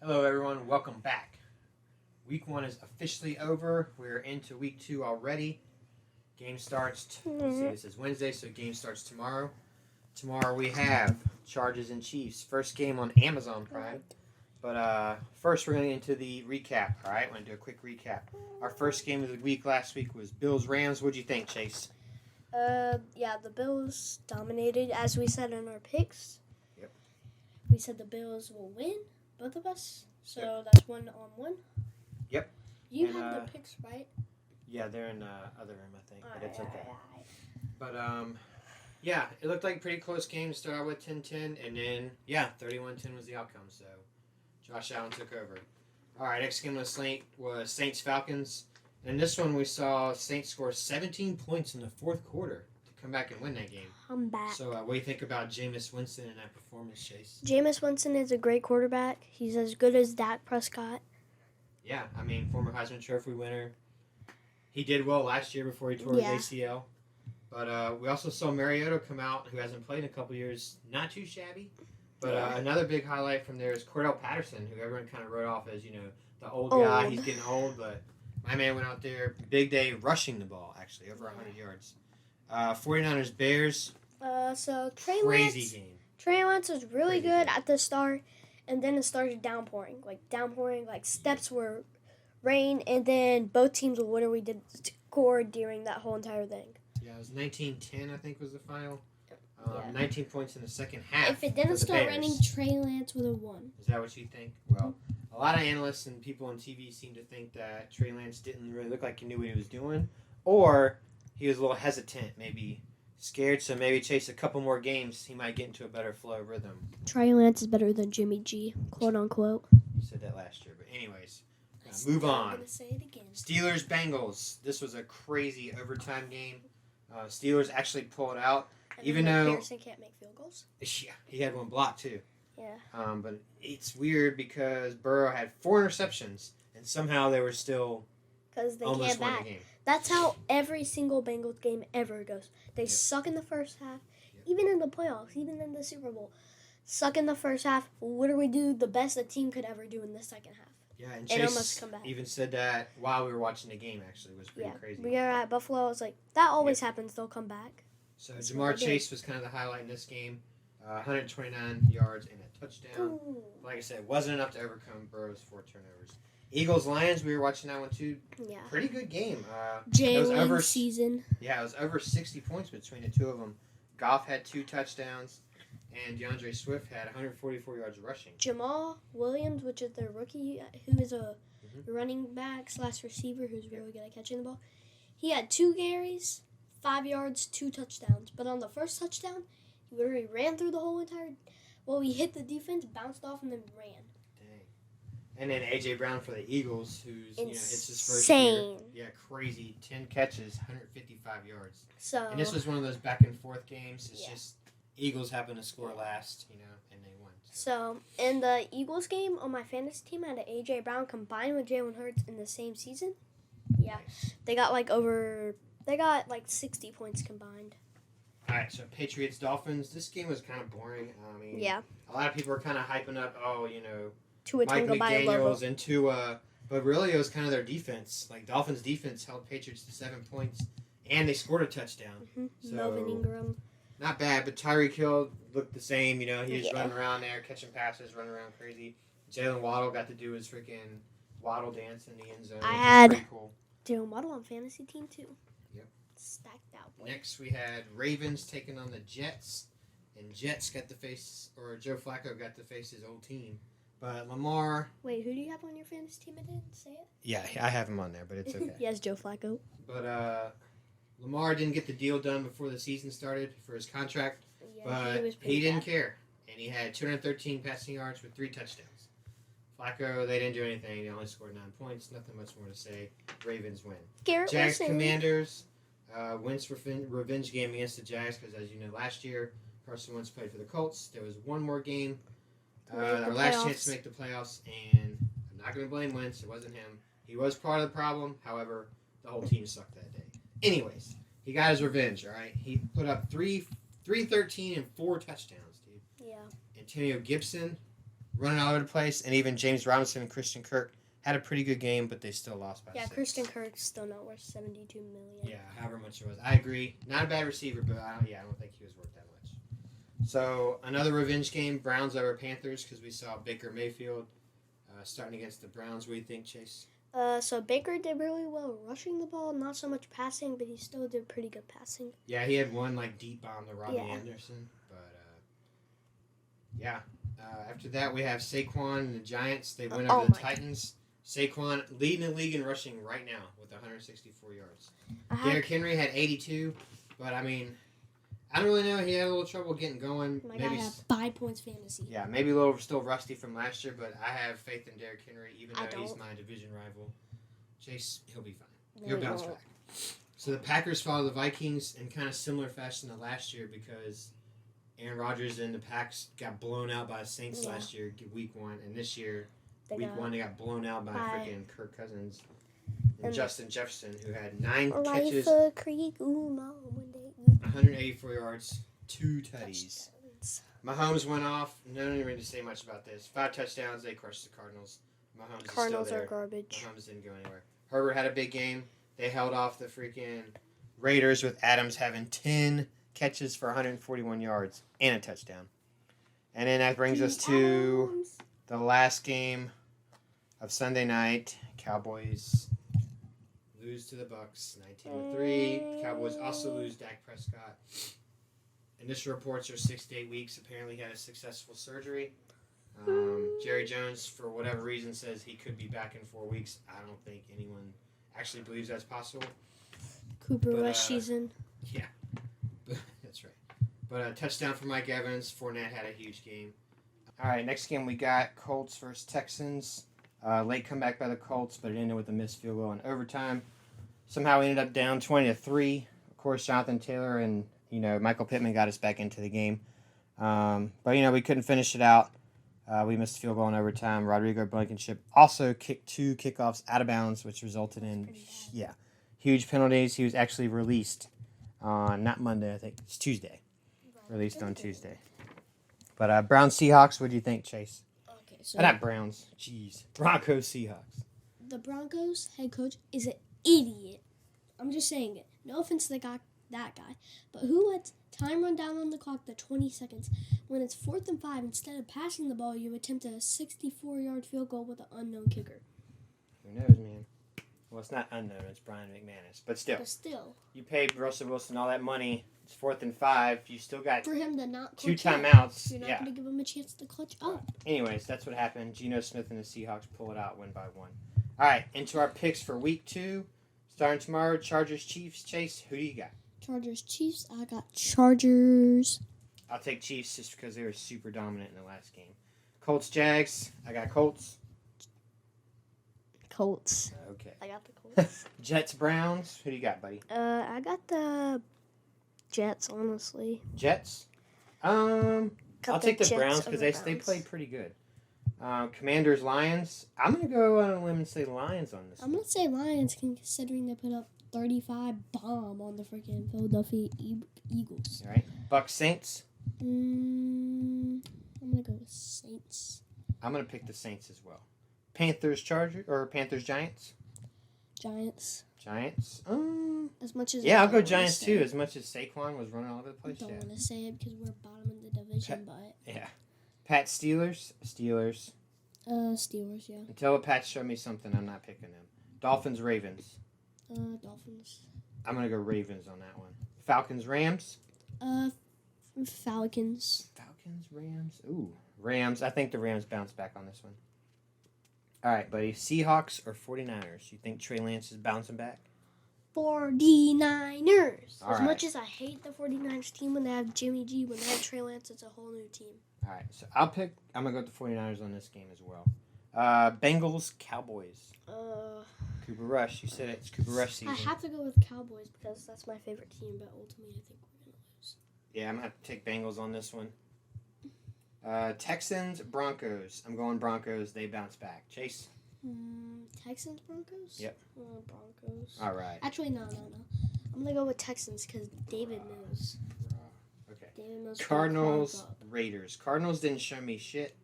Hello, everyone. Welcome back. Week 1 is officially over. We're into week 2 already. Game starts. Let's see, this is Wednesday, so game starts tomorrow. Tomorrow we have Chargers and Chiefs. First game on Amazon Prime. But first, we're going to get into the recap. All right, we're going to do a quick recap. Our first game of the week last week was Bills Rams. What'd you think, Chase? Yeah, the Bills dominated, as we said in our picks. Yep. We said the Bills will win, both of us. So that's 1-1. Yep. You And, have the picks right. Yeah, they're in the other room, I think, but it's okay. Alright. But yeah, it looked like a pretty close game to start out with 10-10, and then 31-10 was the outcome. So Josh Allen took over. All right, next game on the slate was Saints Falcons. In this one, we saw Saints score 17 points in the fourth quarter to come back and win that game. I'm back. So what do you think about Jameis Winston and that performance, Chase? Jameis Winston is a great quarterback. He's as good as Dak Prescott. Yeah, I mean, former Heisman Trophy winner. He did well last year before he tore his ACL. But we also saw Mariota come out, who hasn't played in a couple years. Not too shabby. But another big highlight from there is Cordell Patterson, who everyone kind of wrote off as, the old guy. He's getting old, but my man went out there, big day, rushing the ball, actually, over 100 yards. 49ers Bears, So crazy game. Trey Lance was really Crazy good game. at the start, and then it started downpouring. Like steps were rain, and then both teams literally did score during that whole entire thing. Yeah, it was 19-10, I think, was the final. Yeah. 19 points in the second half. If it didn't for the start Bears. raining, Trey Lance would have won. Is that what you think? Well, a lot of analysts and people on TV seem to think that Trey Lance didn't really look like he knew what he was doing, or he was a little hesitant, maybe scared, so maybe chase a couple more games, he might get into a better flow rhythm. Trey Lance is better than Jimmy G, quote unquote. You said that last year, but anyways, move on. I'm gonna say it again. Steelers Bengals. This was a crazy overtime game. Steelers actually pulled out. And Even then though- Pearson can't make field goals. Yeah, he had one block too. Yeah. But it's weird because Burrow had 4 interceptions, and somehow they were still Because they almost can't won the back. game. That's how every single Bengals game ever goes. They suck in the first half, even in the playoffs, even in the Super Bowl. Suck in the first half, literally do the best a team could ever do in the second half. Yeah, and And almost Chase come back. even said that while we were watching the game, actually. It was pretty crazy. We were at Buffalo. I was like, that always happens. They'll come back. So That's Jamar what they did. Chase was kind of the highlight in this game. 129 yards and a touchdown. Ooh. Like I said, it wasn't enough to overcome Burrow's 4 turnovers. Eagles-Lions, we were watching that one too. Yeah. Pretty good game. It was over- Jalen season. Yeah, it was over 60 points between the two of them. Goff had 2 touchdowns, and DeAndre Swift had 144 yards rushing. Jamal Williams, which is their rookie, who is a Mhm. running back / receiver who's really good at catching the ball. He had 2 carries, 5 yards, 2 touchdowns. But on the first touchdown, he literally ran through the whole entire. Well, he hit the defense, bounced off, and then ran. Dang. And then A.J. Brown for the Eagles, who's it's his first year. Insane. Yeah, crazy. 10 catches, 155 yards. So And this was one of those back and forth games. It's just Eagles happen to score last, and they won. So in the Eagles game on my fantasy team, I had A.J. Brown combined with Jalen Hurts in the same season. Yeah, Nice. they got like 60 points combined. All right, so Patriots Dolphins. This game was kind of boring. I mean, Yeah, a lot of people were kind of hyping up, Tua Mike Tagovailoa. McDaniels and Tua, but really it was kind of their defense. Like Dolphins defense held Patriots to 7 points, and they scored a touchdown. So- Melvin Ingram. Not bad, but Tyreek Hill looked the same. He was Yeah. running around there, catching passes, running around crazy. Jalen Waddle got to do his freaking Waddle dance in the end zone. I which is had- pretty cool. Jalen Waddle on fantasy team too. Yep. Stacked out. Boy. Next, we had Ravens taking on the Jets, and Jets got to face, or Joe Flacco got to face his old team. But Lamar. Wait, who do you have on your fantasy team? I didn't say it. Yeah, I have him on there, but it's okay. Yes, Joe Flacco. But Lamar didn't get the deal done before the season started for his contract, Yeah, but was he pretty didn't bad. care. And he had 213 passing yards with 3 touchdowns. Flacco, they didn't do anything. They only scored 9 points. Nothing much more to say. Ravens win. Garrett Jags Wilson. Commanders. Wentz revenge game against the Jags because, as you know, last year Carson Wentz played for the Colts. There was one more game, To make their the last chance playoffs. to make the playoffs, and I'm not going to blame Wentz. It wasn't him. He was part of the problem. However, the whole team sucked that day. Anyways, he got his revenge. All right, he put up 313 and 4 touchdowns, dude. Yeah. Antonio Gibson running all over the place, and even James Robinson and Christian Kirk had a pretty good game, but they still lost by 6. Christian Kirk's still not worth $72 million. Yeah, however much it was. I agree. Not a bad receiver, but I don't think he was worth that much. So another revenge game, Browns over Panthers, because we saw Baker Mayfield starting against the Browns. What do you think, Chase? So Baker did really well rushing the ball, not so much passing, but he still did pretty good passing. Yeah, he had one deep bomb to Robbie Yeah. Anderson, but after that we have Saquon and the Giants. They went over the Titans. Saquon leading the league in rushing right now with 164 yards. Derrick Henry had 82, but I mean, I don't really know. He had a little trouble getting going. My guy had 5 points fantasy. Yeah, maybe a little still rusty from last year, but I have faith in Derrick Henry, even though he's don't. my division rival. Chase, he'll be fine. No, He'll he bounce won't. back. So the Packers follow the Vikings in kind of similar fashion to last year because Aaron Rodgers and the Packs got blown out by the Saints last year, week 1, and this year, week 1, they got blown out by freaking Kirk Cousins and Justin Jefferson, who had 9 catches, 184 yards, 2 tutties. Mahomes went off. No need to say much about this. 5 touchdowns. They crushed the Cardinals. Mahomes Cardinals is still there. are garbage. Mahomes didn't go anywhere. Herbert had a big game. They held off the freaking Raiders with Adams having 10 catches for 141 yards and a touchdown. And then that brings us to the last game of Sunday night. Cowboys lose to the Bucks, 19-3. Cowboys also lose Dak Prescott. Initial reports are 6 to 8 weeks. Apparently, he had a successful surgery. Jerry Jones, for whatever reason, says he could be back in 4 weeks. I don't think anyone actually believes that's possible. Cooper Rush season. Yeah, that's right. But a touchdown for Mike Evans. Fournette had a huge game. All right, next game we got Colts versus Texans. Late comeback by the Colts, but it ended with a missed field goal in overtime. Somehow we ended up down 20-3. Of course, Jonathan Taylor and Michael Pittman got us back into the game. But we couldn't finish it out. We missed a field goal in overtime. Rodrigo Blankenship also kicked 2 kickoffs out of bounds, which resulted in huge penalties. He was actually released on not Monday, I think it's Tuesday. Released on Tuesday. But Browns Seahawks, what do you think, Chase? Okay, so not Browns. Jeez, Broncos Seahawks. The Broncos head coach is an idiot. I'm just saying it. No offense to that guy, but who lets time run down on the clock to 20 seconds when it's 4th and 5? Instead of passing the ball, you attempt a 64-yard field goal with an unknown kicker. Who knows, man? Well, it's not unknown. It's Brian McManus. But still. You paid Russell Wilson all that money. It's 4th and 5. You still got for him to not 2 timeouts. You're not going to give him a chance to clutch up. Anyways, that's what happened. Geno Smith and the Seahawks pull it out, win by 1. All right, into our picks for week 2. Starting tomorrow, Chargers, Chiefs. Chase, who do you got? Chargers, Chiefs. I got Chargers. I'll take Chiefs just because they were super dominant in the last game. Colts, Jags. I got Colts. Colts. Okay. I got the Colts. Jets, Browns. Who do you got, buddy? I got the Jets, honestly. Jets? I'll take the Browns because they played pretty good. Commanders, Lions. I'm going to go on a limb and say Lions on this I'm going to say Lions considering they put up 35 bomb on the freaking Philadelphia Eagles. All right. Bucks, Saints. I'm going to go with Saints. I'm going to pick the Saints as well. Panthers, Giants. Giants. As much as I'll go Giants too. As much as Saquon was running all over the place. I don't want to say it because we're bottom of the division, but Pat, Steelers. Steelers, yeah. Until the Pats show me something, I'm not picking them. Dolphins, Ravens. Dolphins. I'm gonna go Ravens on that one. Falcons, Rams. Falcons. Rams. Ooh, Rams. I think the Rams bounce back on this one. All right, buddy. Seahawks or 49ers? You think Trey Lance is bouncing back? 49ers. All as right. much as I hate the 49ers team when they have Jimmy G, when they have Trey Lance, it's a whole new team. All right, so I'm going to go with the 49ers on this game as well. Bengals, Cowboys. Cooper Rush. You said it's Cooper Rush season. I have to go with Cowboys because that's my favorite team, but ultimately I think we're going to lose. Yeah, I'm going to have to take Bengals on this one. Texans, Broncos. I'm going Broncos. They bounce back. Chase? Texans, Broncos? Yep. Broncos. All right. Actually, no. I'm going to go with Texans because David Mills. Okay. David Mills. Cardinals, Raiders. Cardinals didn't show me shit.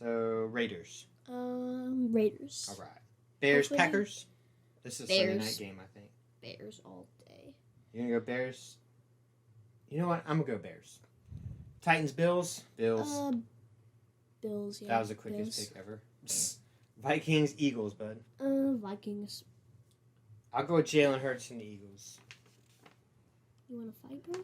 So Raiders. Raiders. All right. Bears, Hopefully. Packers. This is a Sunday Bears. night game, I think. Bears all day. You're gonna go Bears. You know what? I'm gonna go Bears. Titans, Bills. Bills. Bills. Yeah. That was the quickest Bills. pick ever. Vikings, Eagles, bud. Vikings. I'll go with Jalen Hurts and the Eagles. You want to fight, bro?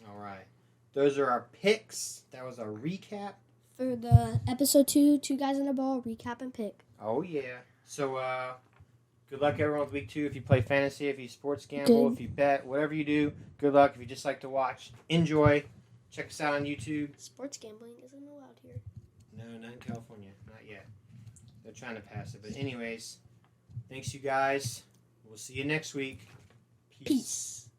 All right. Those are our picks. That was our recap. For the episode 2, 2 guys in a ball, recap and pick. Oh, yeah. So, good luck everyone with week 2. If you play fantasy, if you sports gamble, Good. if you bet, whatever you do, good luck. If you just like to watch, enjoy. Check us out on YouTube. Sports gambling isn't allowed here. No, not in California. Not yet. They're trying to pass it. But anyways, thanks you guys. We'll see you next week. Peace.